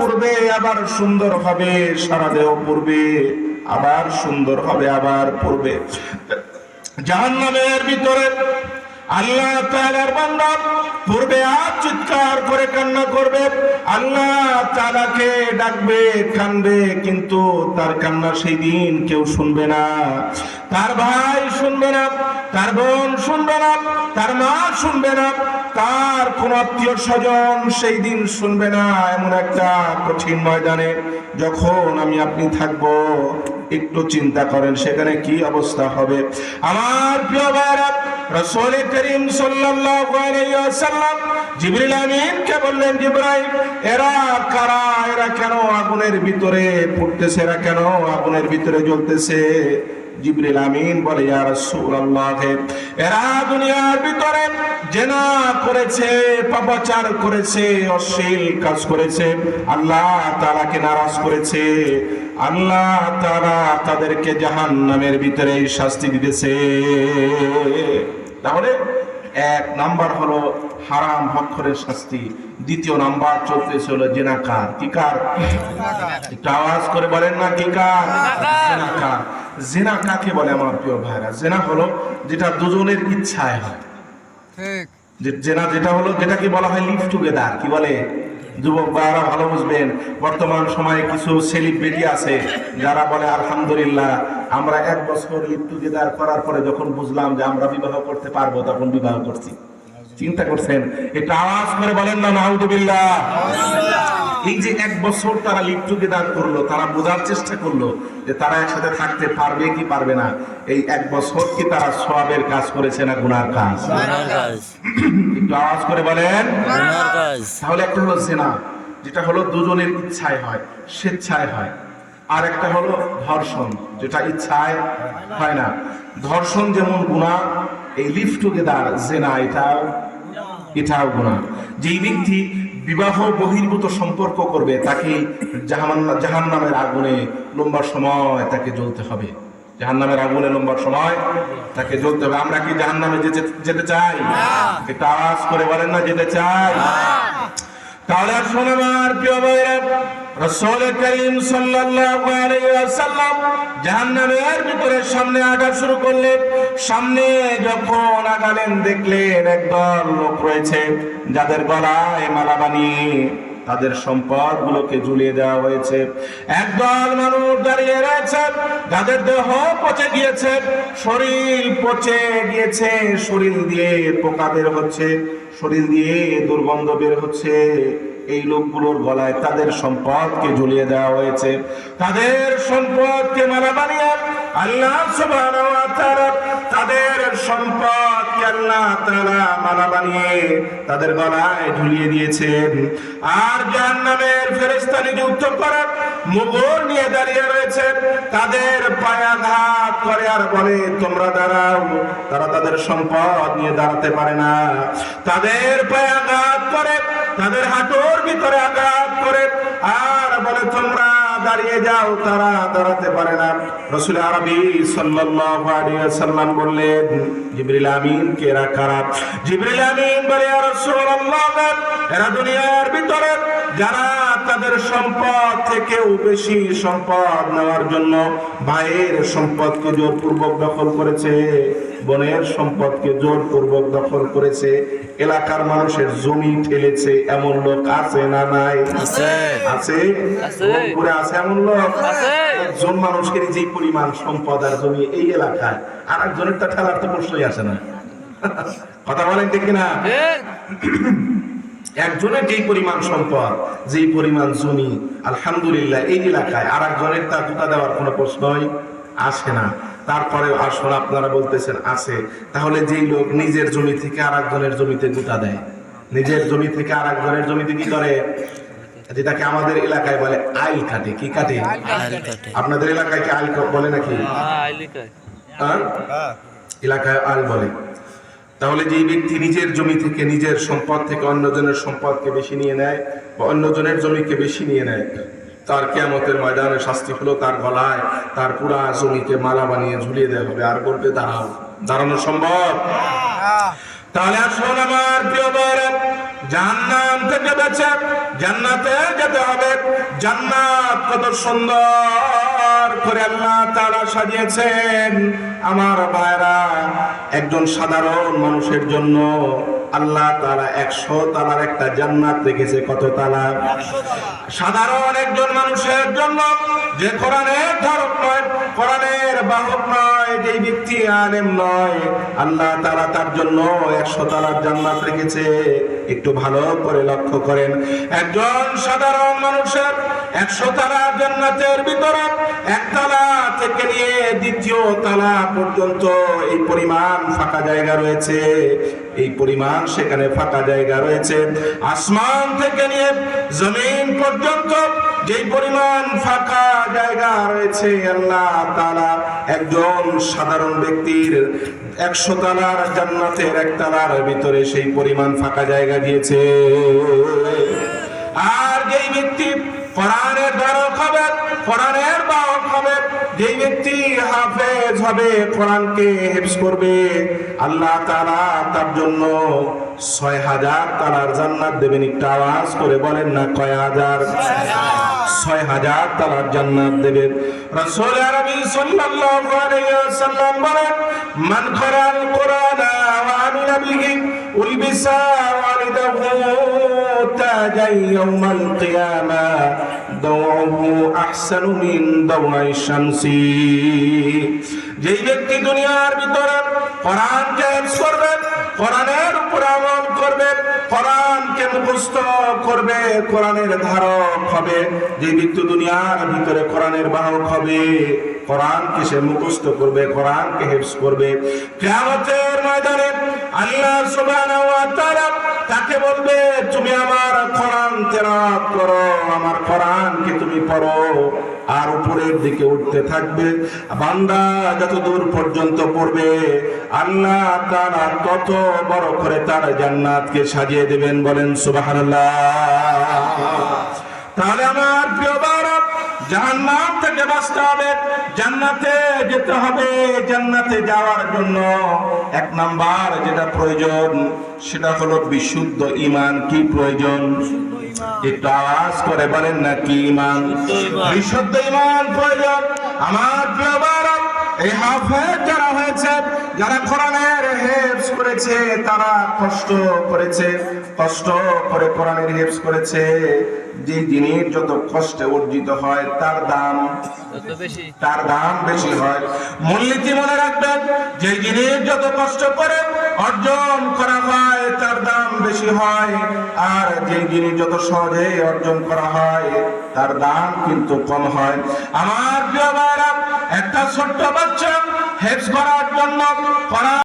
পূর্বে আবার সুন্দর হবে, সারা দেহ পূর্বে আবার সুন্দর হবে, আবার পূর্বে। জাহান্নামের ভিতরে আল্লাহ তাআলার বান্দা পূর্বে আর চিৎকার করে কান্না করবে, আল্লাহ তাআলাকে ডাকবে, কানবে, কিন্তু তার কান্না সেই দিন কেউ শুনবে না। তার ভাই শুনবে না, তার বোন শুনবে না, তার মা শুনবে না, তার কোন আত্মীয় স্বজন সেই দিন শুনবে না। এমন একটা কঠিন ময়দানে যখন আমি আপনি থাকবো, একটু চিন্তা করেন সেখানে কি অবস্থা হবে। আমার প্রিয় ভাইরা, রাসূল করিম সাল্লাল্লাহু আলাইহি ওয়াসাল্লাম জিবরিল আমিনকে বললেন, জিবরাইল, এরা কারা? এরা কেন আগুনের ভিতরে পড়তেছে? এরা কেন আগুনের ভিতরে জ্বলতেছে? জিবরিল আমিন বলে, ইয়া রাসূলুল্লাহ, এরা দুনিয়ার ভিতরে জিনা করেছে, পাপাচার করেছে, অশ্লীল কাজ করেছে, আল্লাহ তাআলাকে নারাজ করেছে, আল্লাহ তাআলা তাদেরকে জাহান্নামের ভিতরে শাস্তি দিতেছে। তাহলে এক নাম্বার হলো হারাম ভক্ষণের শাস্তি, দ্বিতীয় নাম্বার চলতেছে হলো জিনাকার। কি কার? একটু আওয়াজ করে বলেন না, কি কার? জিনাকার। জিনা কাকে বলে আমার প্রিয় ভাইরা? জিনা হলো যেটা দুজনের ইচ্ছায় হয়। ঠিক, জিনা যেটা হলো, যেটাকে বলা হয় লিভ টুগেদার। কি বলে? যুবক ভাইরা ভালো বুঝবেন, বর্তমান সময়ে কিছু সেলিব্রিটি আছে যারা বলে, আলহামদুলিল্লাহ, আমরা 1 বছর লিভ টুগেদার করার পরে যখন বুঝলাম যে আমরা বিবাহ করতে পারবো, তখন বিবাহ করছি। চিন্তা করছেন? এটা আওয়াজ করে বলেন না, নাউযুবিল্লাহ। এই যে 1 বছর তারা লিভ টুগেদার করলো, তারা বোঝার চেষ্টা করলো যে তারা একসাথে থাকতে পারবে কি পারবে না। এই 1 বছর কি তারা সওয়াবের কাজ করেছে না গুনার কাজ? একটু আওয়াজ করে বলেন। তাহলে একটা হলো জিনা, যেটা হলো দুজনের ইচ্ছায় হয়, স্বেচ্ছায় হয়। আর একটা হলো ধর্ষণ, যেটা ইচ্ছায় হয় না। ধর্ষণ যেমন গুনাহ, এই লিভ টুগেদার জিনা এটাও গুনাহ। যেই ব্যক্তি বিবাহ বহির্ভূত সম্পর্ক করবে, তাকে জাহান্নামের আগুনে লম্বা সময় তাকে জ্বলতে হবে। জাহান্নামের আগুনে লম্বা সময় তাকে জ্বলতে হবে। আমরা কি জাহান্নামে যেতে চাই? একটু আওয়াজ করে বলেন না, যেতে চাই? তাহলে শুনুন আমার প্রিয় ভাইরা, রাসূল করিম সাল্লাল্লাহু আলাইহি ওয়াসাল্লাম জাহান্নামের ভিতরে সামনে আগা শুরু করলেন। সামনে যখন আগালেন, দেখলেন একদল লোক রয়েছে যাদের গলায় মালা বানিয়ে তাদের সম্পদ গুলোকে ঝুলিয়ে দেওয়া হয়েছে। একদল মানুষ দাঁড়িয়ে রয়েছে যাদের দেহ পচে গিয়েছে, শরীর পচে গিয়েছে, শরীর দিয়ে পোকা বের হচ্ছে, শরীর দিয়ে দুর্গন্ধ বের হচ্ছে। এই লোকগুলোর গলায় তাদের সম্পদকে ঝুলিয়ে দেওয়া হয়েছে। তাদের সম্পদকে মালা বানিয়ে আল্লাহ সুবহানাহু ওয়া তাআলা তাদের সম্পদকে আল্লাহ তাআলা মালা বানিয়ে তাদের গলায় ঝুলিয়ে দিয়েছেন। আর জাহান্নামের ফেরেশতা নিযুক্ত করা মুগুর নিয়ে দাঁড়িয়ে রয়েছে, তাদের পায়ে আঘাত করে আর বলে, তোমরা দাঁড়াও। তারা তাদের সম্পদ নিয়ে দাঁড়াতে পারে না। তাদের পায়ে আঘাত করে, তাদের হাঁটুর ভিতরে আঘাত করে আর বলে, তোমরা দাঁড়িয়ে যাও। তারা দাঁড়াতে পারে না। রাসূল আরবী সাল্লাল্লাহু আলাইহি ওয়াসাল্লাম বললেন, জিবরিল আমিন কে এরা কারা? জিবরিল আমিন বলে, ইয়া রাসূলুল্লাহ, এরা দুনিয়ার ভিতরে যারা তাদের সম্পদ থেকেও বেশি সম্পদ নেওয়ার জন্য ভাইয়ের সম্পদকে জোরপূর্বক দখল করেছে, বোনের সম্পদকে জোরপূর্বক দখল করেছে, এলাকার মানুষের জমি ঠেলেছে। এমন লোক আছে না নাই? আছে, আছে, পুরো আছে এমন লোক। একজন মানুষের যে পরিমাণ সম্পদ আর জমি এই এলাকায়, আর একজনের তা ঠেলার তো প্রশ্নই আসে না। কথা বলেন ঠিক কিনা? একজনের যেই পরিমাণ সম্পদ, যেই পরিমাণ জমি, আলহামদুলিল্লাহ, এই এলাকায় আর একজনের তা জুতা দেওয়ার কোনো প্রশ্নই আসে না। তারপরে আসলে আপনারা বলতেছেন আছে, তাহলে যেই লোক নিজের জমি থেকে আর একজনের জমিতে জুতা দেয়, নিজের জমি থেকে আর একজনের জমিতে কি করে? যেটাকে আমাদের এলাকায় বলে আইল কাটে। কি কাটে? আপনাদের এলাকায় কি আইল বলে নাকি? এলাকায় আইল বলে। তাহলে যেই ব্যক্তি নিজের জমি থেকে, নিজের সম্পদ থেকে অন্যজনের সম্পদকে বেশি নিয়ে নেয় বা অন্যজনের জমিকে বেশি নিয়ে নেয়, তার কিয়ামতের ময়দানে শাস্তি হলো তার গলায় তার পুরা জমিকে মালা বানিয়ে ঝুলিয়ে দেওয়া হবে। আর বলবে, দাঁড়াও। দাঁড়ানো সম্ভব? তাহলে আসুন আমার প্রিয় ভাইরা, জাহান্নাম থেকে বেঁচে জান্নাতে যেতে হবে। জান্নাত কত সুন্দর করে আল্লাহ তাআলা সাজিয়েছেন আমার ভাইরা। একজন সাধারণ মানুষের জন্য আল্লাহ তাআলা 100 তালার একটা জান্নাত রেখেছে। কত তালা? সাধারণ একজন মানুষের জন্য, যে কোরআনের ধারক নয়, কোরআনের বাহক নয়, যে ব্যক্তি আলেম নয়, আল্লাহ তাআলা তার জন্য 100 তালার জান্নাত রেখেছে। একটু ভালো করে লক্ষ্য করেন, একজন সাধারণ মানুষের 100 তালার জান্নাতের ভিতরে এক তালা থেকে নিয়ে দ্বিতীয় তালা পর্যন্ত এই পরিমাণ ফাঁকা জায়গা রয়েছে। এই পরিমাণ সেখানে ফাঁকা জায়গা রয়েছে। আসমান থেকে নিয়ে জমিন পর্যন্ত যে পরিমাণ ফাঁকা জায়গা রয়েছে, আল্লাহ তাআলা একজন সাধারণ ব্যক্তির 100 তালার জান্নাতের এক তালার ভিতরে সেই পরিমাণ ফাঁকা জায়গা দিয়েছে। আর যেই ব্যক্তি কোরআনের ধারক হবে, কোরআনের বাহক হবে, যেই ব্যক্তি হাফেজ হবে, কোরআনকে হিফজ করবে, আল্লাহ তাআলা তার জন্য 6000 তালার জান্নাত দেবেন। একটু আওয়াজ করে বলেন না, কয় হাজার? 6000 তালার জান্নাত দেবেন। রাসূল আরবি সাল্লাল্লাহু আলাইহি ওয়াসাল্লাম বলেন, মান ক্বারাআল কুরআনা ওয়া আমিলা বিহি উলবিসা ওয়ালিদাহু তাজাই ইয়াউমাল কিয়ামা দাওয়াহু আহসানু মিন দাওয়াই শামসি। যেই ব্যক্তি দুনিয়ার ভিতরে কোরআনকে হিফজ করবে, কোরআনের উপর আমল করবে, কোরআনকে মুখস্থ করবে, কোরআনের ধারক হবে, যে ব্যক্তি দুনিয়ার ভিতরে কোরআনের বাহক হবে, কোরআনকে সে মুখস্থ করবে, কোরআনকে হিফজ করবে, কিয়ামতের ময়দানে আল্লাহ সুবহানাহু ওয়া তাআলা তাকে বলবে, তুমি আমার কোরআন তেলাওয়াত করো, আমার কোরআনকে তুমি পড়ো। আর উপরের দিকে উঠতে থাকবে, বান্দা যত দূর পর্যন্ত পড়বে আল্লাহ তাআলা তত বড় করে তার জান্নাতকে সাজিয়ে দেবেন। বলেন সুবহানাল্লাহ। তাহলে আমার প্রিয় ভাইরা, জাহান্নাম থেকে বাঁচতে হবে, জান্নাতে যেতে হবে। জান্নাতে যাওয়ার জন্য 1 নাম্বার যেটা প্রয়োজন সেটা হলো বিশুদ্ধ ঈমান। কি প্রয়োজন? একটু আওয়াজ করে বলেন না, কি ঈমান? বিশুদ্ধ ঈমান প্রয়োজন। আমার প্রিয় ভাইরা, এই হাফেজ যারা হয়েছে, যারা কোরআনের হিফজ করেছে, তারা কষ্ট করেছে, কষ্ট করে কোরআনের হিফজ করেছে। যে জিনিস যত কষ্টে অর্জিত হয় তার দাম বেশি হয়। মূলনীতি মনে রাখবেন, যে জিনিস যত কষ্ট করে অর্জন করা হয় তার দাম বেশি হয়, আর যে জিনিস যত সহজে অর্জন করা হয় তার দাম কিন্তু কম হয়। আমার প্রিয় ভাইরা, একটা ছোট্ট বাচ্চা হিফজ করার জন্য